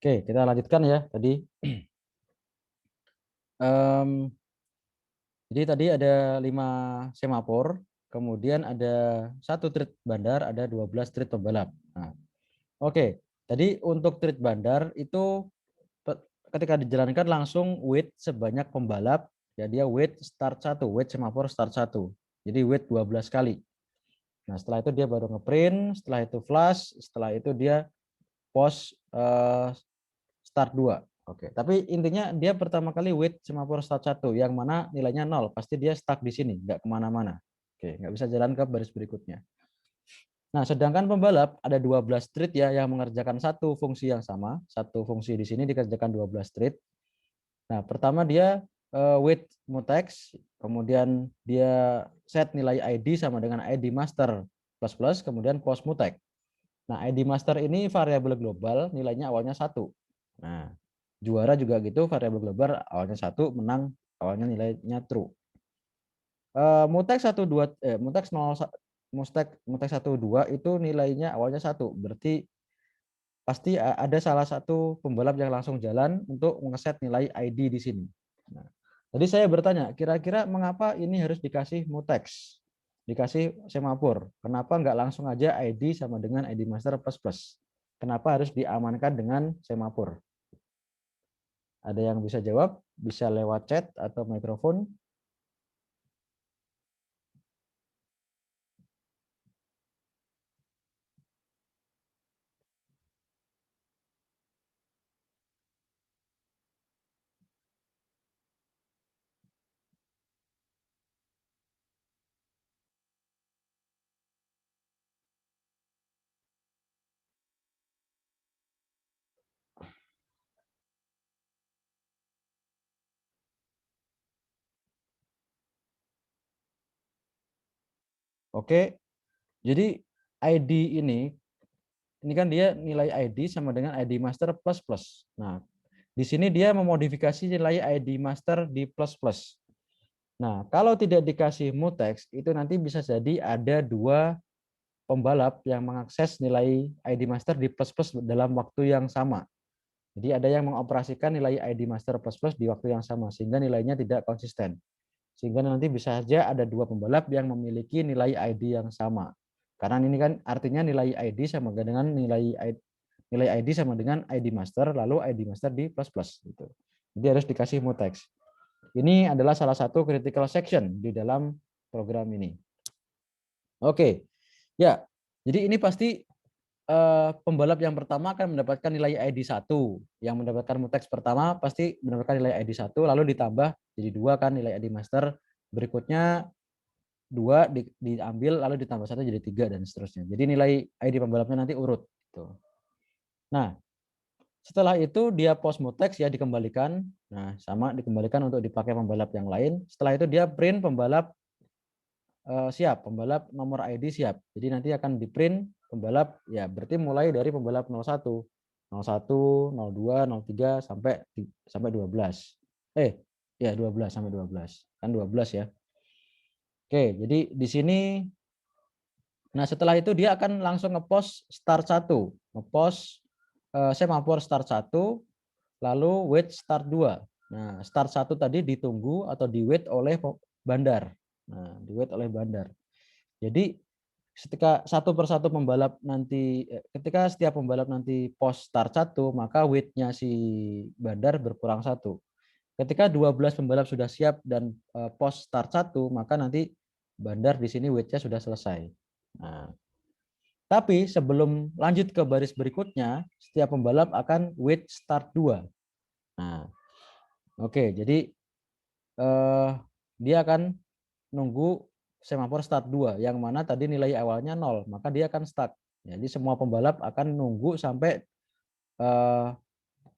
Oke, kita lanjutkan ya tadi. Em, jadi tadi ada 5 semafor, kemudian ada 1 treat bandar, ada 12 treat pembalap. Nah, oke. Tadi untuk treat bandar itu ketika dijalankan langsung wait sebanyak pembalap, ya dia wait start 1, wait semafor start 1. Jadi wait 12 kali. Nah, setelah itu dia baru ngeprint, setelah itu flash, setelah itu dia post start 2. Oke, tapi intinya dia pertama kali wait semafor start 1 yang mana nilainya 0, pasti dia stuck di sini, nggak kemana-mana. Oke, nggak bisa jalan ke baris berikutnya. Nah, sedangkan pembalap ada 12 treat ya yang mengerjakan satu fungsi yang sama, satu fungsi di sini dikerjakan 12 treat. Nah, pertama dia wait mutex, kemudian dia set nilai ID sama dengan ID master plus plus, kemudian post mutex. Nah, ID master ini variabel global, nilainya awalnya 1. Nah, juara juga gitu, variabel global awalnya 1, menang awalnya nilainya true. Mutex 12 mutex 0 mutex 12 itu nilainya awalnya 1. Berarti pasti ada salah satu pembalap yang langsung jalan untuk ngeset nilai ID di sini. Nah, jadi saya bertanya, kira-kira mengapa ini harus dikasih mutex? Dikasih semafor. Kenapa nggak langsung aja ID sama dengan ID master plus plus? Kenapa harus diamankan dengan semafor? Ada yang bisa jawab? Bisa lewat chat atau mikrofon. Oke, jadi ID ini kan dia nilai ID sama dengan ID master plus plus. Nah, di sini dia memodifikasi nilai ID master di plus plus. Nah, kalau tidak dikasih mutex, itu nanti bisa jadi ada 2 pembalap yang mengakses nilai ID master di plus plus dalam waktu yang sama. Jadi ada yang mengoperasikan nilai ID master plus plus di waktu yang sama, sehingga nilainya tidak konsisten. Sehingga nanti bisa saja ada 2 pembalap yang memiliki nilai ID yang sama. Karena ini kan artinya nilai ID sama dengan nilai ID sama dengan ID master, lalu ID master di plus plus gitu. Jadi harus dikasih mutex. Ini adalah salah satu critical section di dalam program ini. Oke, ya. Jadi ini pasti pembalap yang pertama akan mendapatkan nilai ID 1. Yang mendapatkan mutex pertama pasti mendapatkan nilai ID 1, lalu ditambah jadi 2 kan nilai ID master. Berikutnya 2 diambil lalu ditambah 1 jadi 3 dan seterusnya. Jadi nilai ID pembalapnya nanti urut gitu. Nah, setelah itu dia post mutex ya dikembalikan. Nah, sama dikembalikan untuk dipakai pembalap yang lain. Setelah itu dia print pembalap siap, pembalap nomor ID siap. Jadi nanti akan di-print pembalap ya berarti mulai dari pembalap 01, 01, 02, 03 sampai 12. Ya 12 sampai 12. Kan 12 ya. Oke, jadi di sini nah setelah itu dia akan langsung ngepost start 1, ngepost semafor start 1, lalu wait start 2. Nah, start 1 tadi ditunggu atau di-wait oleh bandar. Nah, di-wait oleh bandar. Jadi ketika satu persatu pembalap nanti ketika setiap pembalap nanti post start 1, maka wait-nya si bandar berkurang 1. Ketika 12 pembalap sudah siap dan post start 1, maka nanti bandar di sini wait-nya sudah selesai. Nah, tapi sebelum lanjut ke baris berikutnya, setiap pembalap akan wait start 2. Nah, oke, jadi dia akan nunggu semafor start 2 yang mana tadi nilai awalnya 0, maka dia akan stuck. Jadi semua pembalap akan nunggu sampai eh,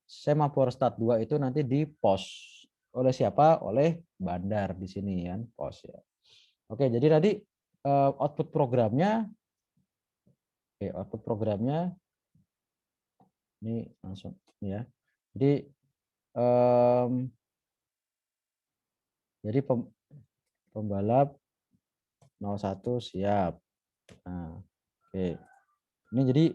semafor start 2 itu nanti di post oleh siapa? Oleh bandar di sini kan, post ya. Oke, jadi tadi output programnya output programnya ini langsung ya. Jadi em, jadi pembalap 01 siap. Nah, oke. Ini jadi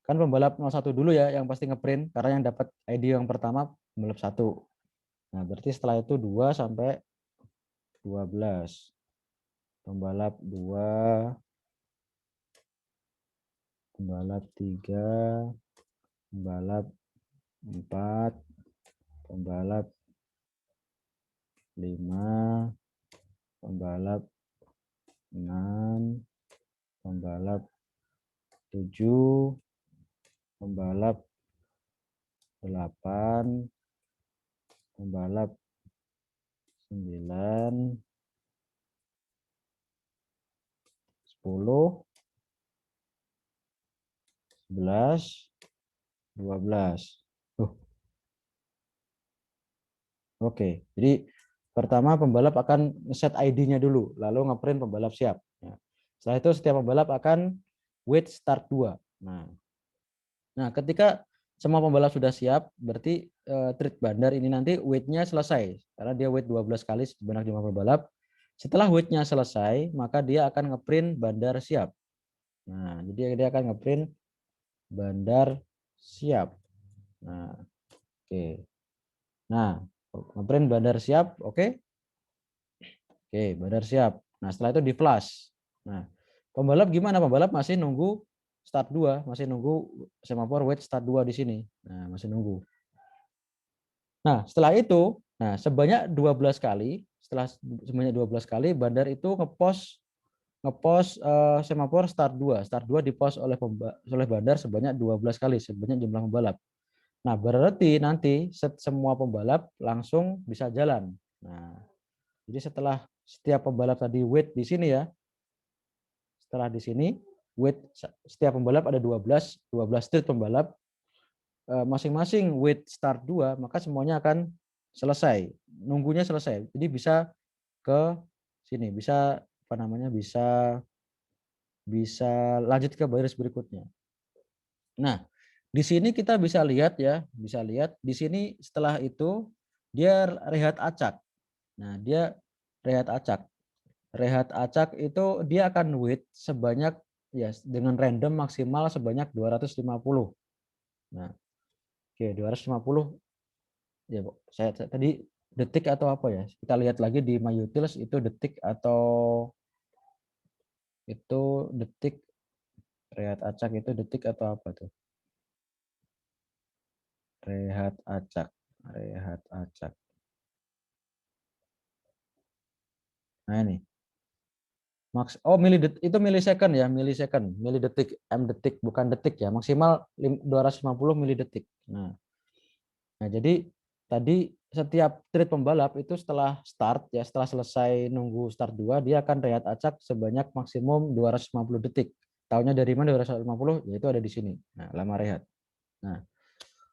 Kan pembalap 01 dulu ya yang pasti ngeprint karena yang dapat ID yang pertama pembalap 1. Nah, berarti setelah itu 2 sampai 12. Pembalap 2, pembalap 3, pembalap 4, pembalap 5, pembalap 6, pembalap 7, pembalap 8, pembalap 9, 10, 11, 12. Oke, jadi pertama pembalap akan set ID-nya dulu, lalu ngeprint pembalap siap. Nah, setelah itu setiap pembalap akan wait start 2. Nah, ketika semua pembalap sudah siap, berarti treat bandar ini nanti wait-nya selesai. Karena dia wait 12 kali sebanyak 5 pembalap. Setelah wait-nya selesai, maka dia akan ngeprint bandar siap. Nah, jadi dia akan ngeprint bandar siap. Nah, oke. Nah, ngeprint bandar siap, oke. Oke, bandar siap. Nah, setelah itu di flash. Nah, pembalap gimana? Pembalap masih nunggu start 2, masih nunggu semafor wait start 2 di sini. Nah, masih nunggu. Nah, setelah itu, nah sebanyak 12 kali, setelah sebanyak 12 kali bandar itu ngepost semafor start 2. Start 2 dipost oleh bandar sebanyak 12 kali, sebanyak jumlah pembalap. Nah, berarti nanti semua pembalap langsung bisa jalan. Nah, jadi setelah setiap pembalap tadi wait di sini ya, setelah di sini wait setiap pembalap ada 12 street pembalap, masing-masing wait start 2, maka semuanya akan selesai. Nunggunya selesai. Jadi bisa ke sini, bisa apa namanya? Bisa lanjut ke baris berikutnya. Nah, di sini kita bisa lihat ya, bisa lihat di sini setelah itu dia rehat acak. Nah, dia rehat acak. Rehat acak itu dia akan wait sebanyak ya dengan random maksimal sebanyak 250. Nah, oke 250 ya, saya tadi detik atau apa ya? Kita lihat lagi di My Utils itu detik atau itu detik, rehat acak itu detik atau apa tuh? Rehat acak, rehat acak. Nah ini. Itu milisecond ya, milisecond, milidetik, detik bukan detik ya, maksimal 250 milidetik. Nah, jadi tadi setiap treat pembalap itu setelah start ya, setelah selesai nunggu start 2 dia akan rehat acak sebanyak maksimum 250 detik. Tahunya dari mana 250? Yaitu ada di sini. Nah, lama rehat. Nah,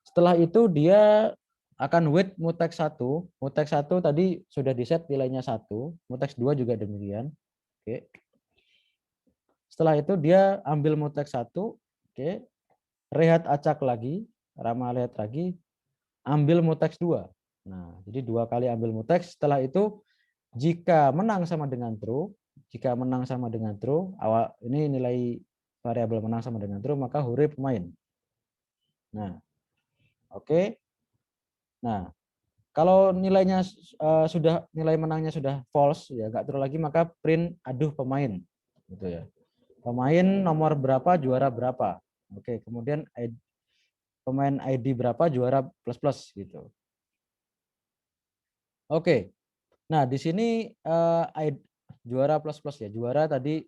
setelah itu dia akan wait mutex 1. Mutex 1 tadi sudah di set nilainya 1, mutex 2 juga demikian. Oke. Setelah itu dia ambil mutex 1, oke. Rehat acak lagi, ramah rehat lagi, ambil mutex 2. Nah, jadi 2 kali ambil mutex. Setelah itu jika menang sama dengan true, awal ini nilai variabel menang sama dengan true, maka hore pemain. Nah, oke. Nah, kalau nilainya nilai menangnya sudah false ya, enggak true lagi, maka print aduh pemain gitu ya. Pemain nomor berapa juara berapa. Oke, kemudian pemain ID berapa juara plus plus gitu. Oke. Nah, di sini juara plus plus ya. Juara tadi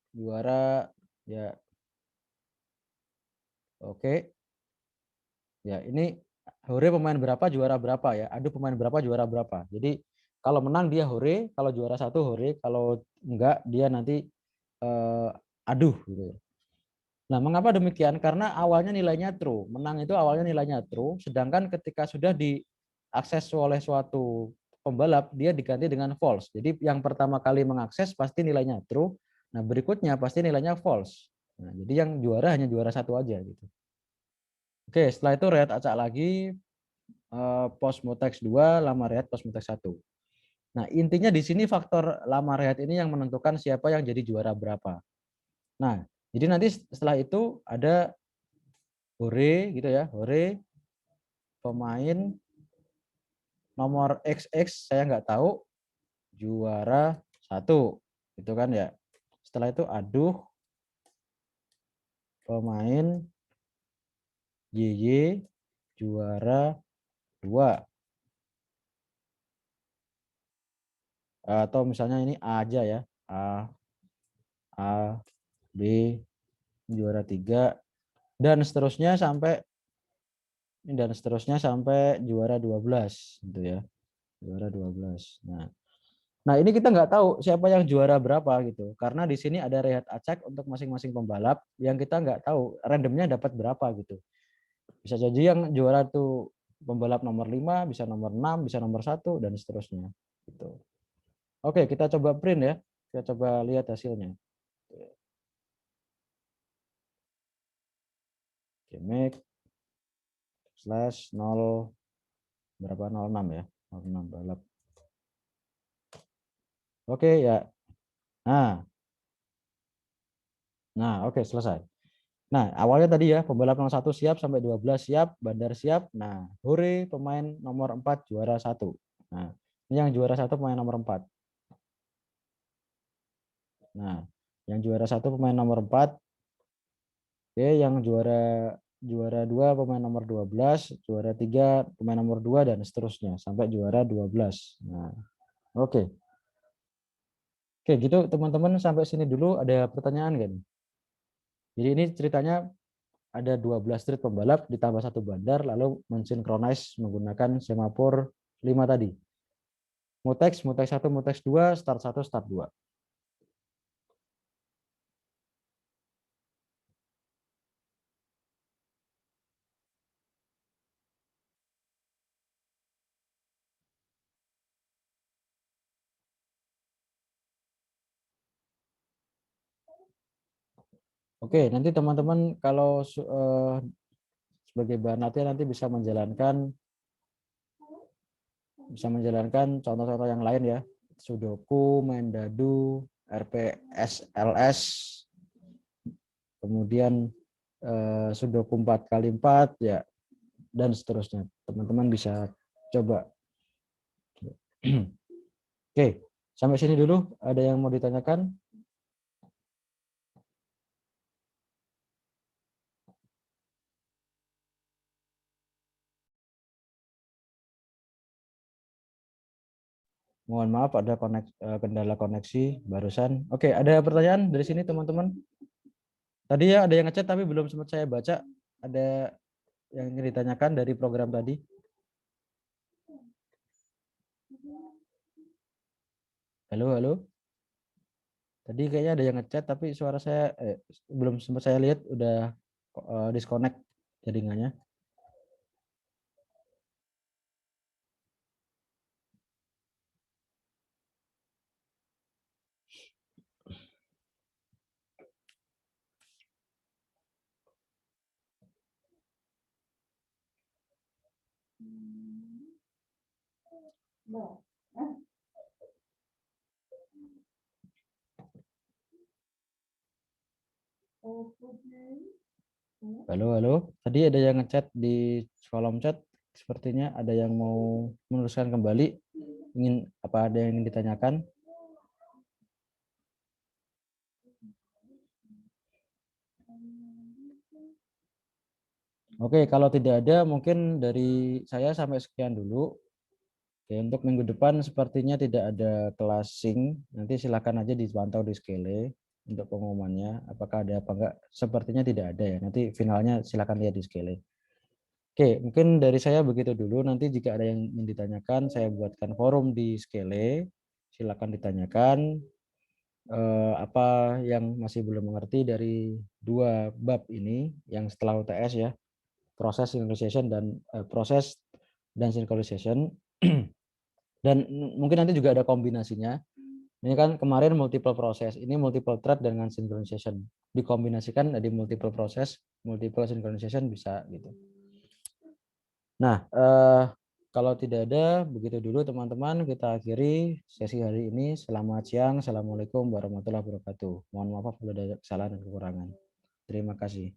juara ya. Oke. Ya, ini hore pemain berapa juara berapa ya. Aduh pemain berapa juara berapa. Jadi kalau menang dia hore, kalau juara 1 hore, kalau enggak dia nanti aduh gitu. Nah, mengapa demikian? Karena awalnya nilainya true. Menang itu awalnya nilainya true, sedangkan ketika sudah diakses oleh suatu pembalap, dia diganti dengan false. Jadi yang pertama kali mengakses pasti nilainya true, nah berikutnya pasti nilainya false. Nah, jadi yang juara hanya juara 1 aja gitu. Oke, setelah itu rehat acak lagi, post mutex 2, lama rehat post mutex 1. Nah, intinya di sini faktor lama rehat ini yang menentukan siapa yang jadi juara berapa. Nah, jadi nanti setelah itu ada Hore gitu ya, hore pemain nomor XX saya nggak tahu juara 1 gitu kan ya. Setelah itu aduh pemain YY juara 2 atau misalnya ini A aja ya, A B juara 3 dan seterusnya sampai juara 12 gitu ya, juara 12. Nah, ini kita nggak tahu siapa yang juara berapa gitu. Karena di sini ada rehat acak untuk masing-masing pembalap yang kita nggak tahu randomnya dapat berapa gitu. Bisa jadi yang juara tuh pembalap nomor 5, bisa nomor 6, bisa nomor 1 dan seterusnya gitu. Oke, kita coba print ya. Kita coba lihat hasilnya. Oke, make slash 0 berapa 06 ya. 06 balap. Oke ya. Nah, oke selesai. Nah, awalnya tadi ya, pembalap nomor 1 siap sampai 12 siap, bandar siap. Nah, hore pemain nomor 4 juara 1. Nah, ini yang juara 1 pemain nomor 4. Nah, yang juara 1 pemain nomor 4. Oke, yang juara juara 2 pemain nomor 12, juara 3 pemain nomor 2 dan seterusnya sampai juara 12. Nah, oke. Oke, gitu teman-teman sampai sini dulu ada pertanyaan kan? Jadi ini ceritanya ada 12 street pembalap ditambah satu bandar lalu mensinkronize menggunakan semafor 5 tadi. Mutex 1, Mutex 2, start 1, start 2. Oke, nanti teman-teman kalau sebagai bahan latihan nanti bisa menjalankan contoh-contoh yang lain ya. Sudoku, main dadu, RPSLS, kemudian Sudoku 4x4 ya dan seterusnya. Teman-teman bisa coba. Oke, sampai sini dulu. Ada yang mau ditanyakan? Mohon maaf ada kendala koneksi barusan. Oke, ada pertanyaan dari sini teman-teman? Tadi ya ada yang ngechat tapi belum sempat saya baca. Ada yang ingin ditanyakan dari program tadi? Halo, halo. Tadi kayaknya ada yang ngechat tapi suara saya belum sempat saya lihat udah disconnect jaringannya. Halo, halo. Tadi ada yang ngechat di kolom chat. Sepertinya ada yang mau meneruskan kembali. Ada yang ingin ditanyakan? Oke, kalau tidak ada mungkin dari saya sampai sekian dulu. Oke, untuk minggu depan sepertinya tidak ada kelas sync. Nanti silakan aja dipantau di Skele untuk pengumumannya. Apakah ada apa enggak? Sepertinya tidak ada ya. Nanti finalnya silakan lihat di Skele. Oke, mungkin dari saya begitu dulu. Nanti jika ada yang ingin ditanyakan, saya buatkan forum di Skele. Silakan ditanyakan apa yang masih belum mengerti dari dua bab ini yang setelah UTS ya, proses synchronization dan synchronization. Dan mungkin nanti juga ada kombinasinya. Ini kan kemarin multiple proses, ini multiple thread dengan synchronization. Dikombinasikan dari multiple proses, multiple synchronization bisa gitu. Nah, kalau tidak ada, begitu dulu teman-teman, kita akhiri sesi hari ini. Selamat siang, Assalamualaikum warahmatullahi wabarakatuh. Mohon maaf kalau ada kesalahan dan kekurangan. Terima kasih.